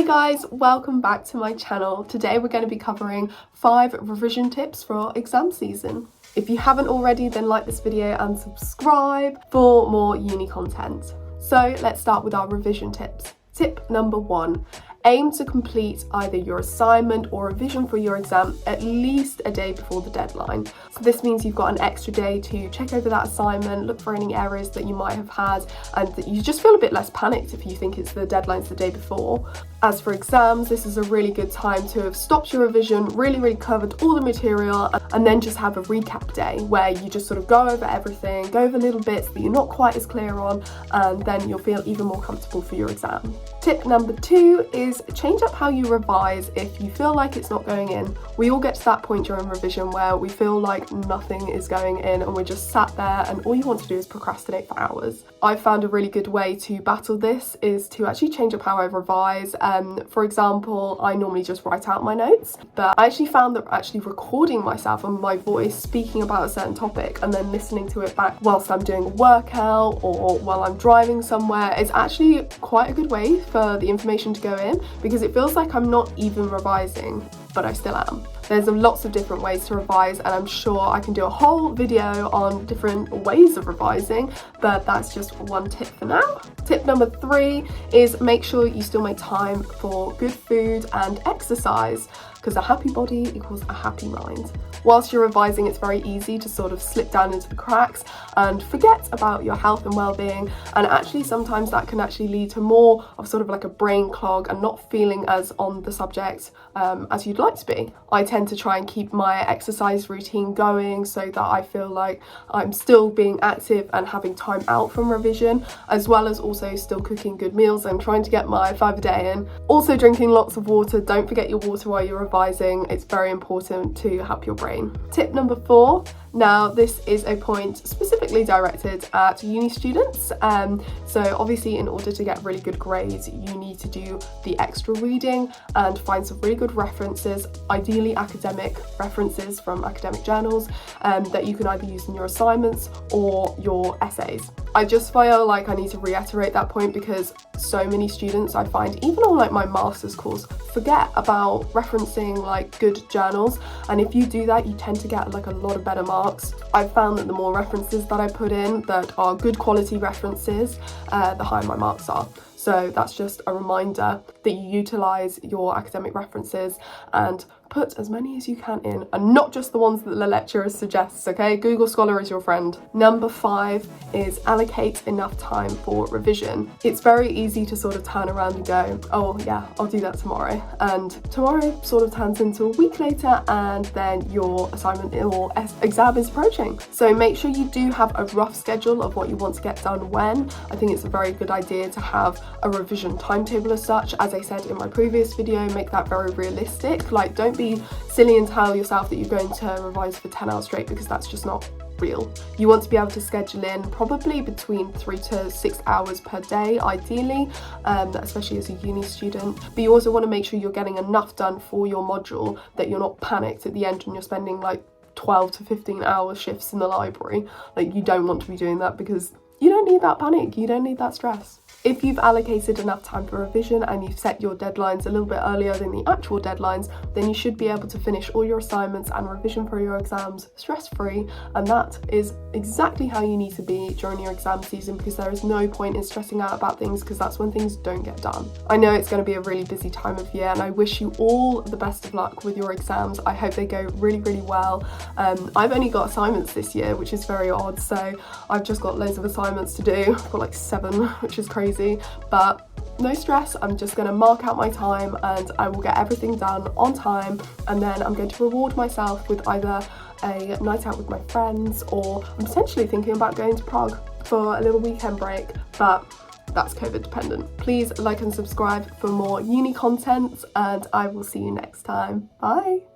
Hey guys, welcome back to my channel. Today we're going to be covering 5 revision tips for exam season. If you haven't already, then like this video and subscribe for more uni content. So let's start with our revision tips. Tip number 1. Aim to complete either your assignment or revision for your exam at least a day before the deadline. So this means you've got an extra day to check over that assignment, look for any errors that you might have had, and that you just feel a bit less panicked if you think it's the deadline's the day before. As for exams, this is a really good time to have stopped your revision, really covered all the material, and then just have a recap day where you just sort of go over everything, go over little bits that you're not quite as clear on, and then you'll feel even more comfortable for your exam. Tip number 2 is change up how you revise if you feel like it's not going in. We all get to that point during revision where we feel like nothing is going in and we're just sat there and all you want to do is procrastinate for hours. I've found a really good way to battle this is to actually change up how I revise. For example, I normally just write out my notes, but I actually found that actually recording myself and my voice speaking about a certain topic and then listening to it back whilst I'm doing a workout or while I'm driving somewhere is actually quite a good way for the information to go in, because it feels like I'm not even revising, but I still am. There's lots of different ways to revise, and I'm sure I can do a whole video on different ways of revising, but that's just one tip for now. Tip number 3 is make sure you still make time for good food and exercise, because a happy body equals a happy mind. Whilst you're revising, it's very easy to sort of slip down into the cracks and forget about your health and well-being, and actually sometimes that can actually lead to more of sort of like a brain clog and not feeling as on the subject as you'd like to be. I tend to try and keep my exercise routine going so that I feel like I'm still being active and having time out from revision, as well as also still cooking good meals and trying to get my 5 a day in. Also drinking lots of water. Don't forget your water while you're revising. It's very important to help your brain. Tip number 4. Now this is a point specifically directed at uni students. So obviously in order to get really good grades, you need to do the extra reading and find some really good references, ideally academic references from academic journals that you can either use in your assignments or your essays. I just feel like I need to reiterate that point because so many students I find, even on like my master's course, forget about referencing like good journals, and if you do that you tend to get like a lot of better marks. I've found that the more references that I put in that are good quality references, the higher my marks are. So that's just a reminder that you utilise your academic references and put as many as you can in, and not just the ones that the lecturer suggests, okay? Google Scholar is your friend. Number 5 is allocate enough time for revision. It's very easy to sort of turn around and go, oh yeah, I'll do that tomorrow. And tomorrow sort of turns into a week later and then your assignment or exam is approaching. So make sure you do have a rough schedule of what you want to get done when. I think it's a very good idea to have a revision timetable as such. As I said in my previous video, make that very realistic. Like, don't be silly and tell yourself that you're going to revise for 10 hours straight, because that's just not real. You want to be able to schedule in probably between 3 to 6 hours per day, ideally, especially as a uni student. But you also want to make sure you're getting enough done for your module that you're not panicked at the end and you're spending like 12 to 15 hour shifts in the library. Like, you don't want to be doing that because you don't need that panic, you don't need that stress. If you've allocated enough time for revision and you've set your deadlines a little bit earlier than the actual deadlines, then you should be able to finish all your assignments and revision for your exams stress-free, and that is exactly how you need to be during your exam season, because there is no point in stressing out about things, because that's when things don't get done. I know it's going to be a really busy time of year and I wish you all the best of luck with your exams. I hope they go really well. I've only got assignments this year, which is very odd, so I've just got loads of assignments to do. I've got like 7, which is crazy. But no stress, I'm just going to mark out my time and I will get everything done on time, and then I'm going to reward myself with either a night out with my friends, or I'm potentially thinking about going to Prague for a little weekend break, but that's COVID dependent. Please like and subscribe for more uni content, and I will see you next time. Bye!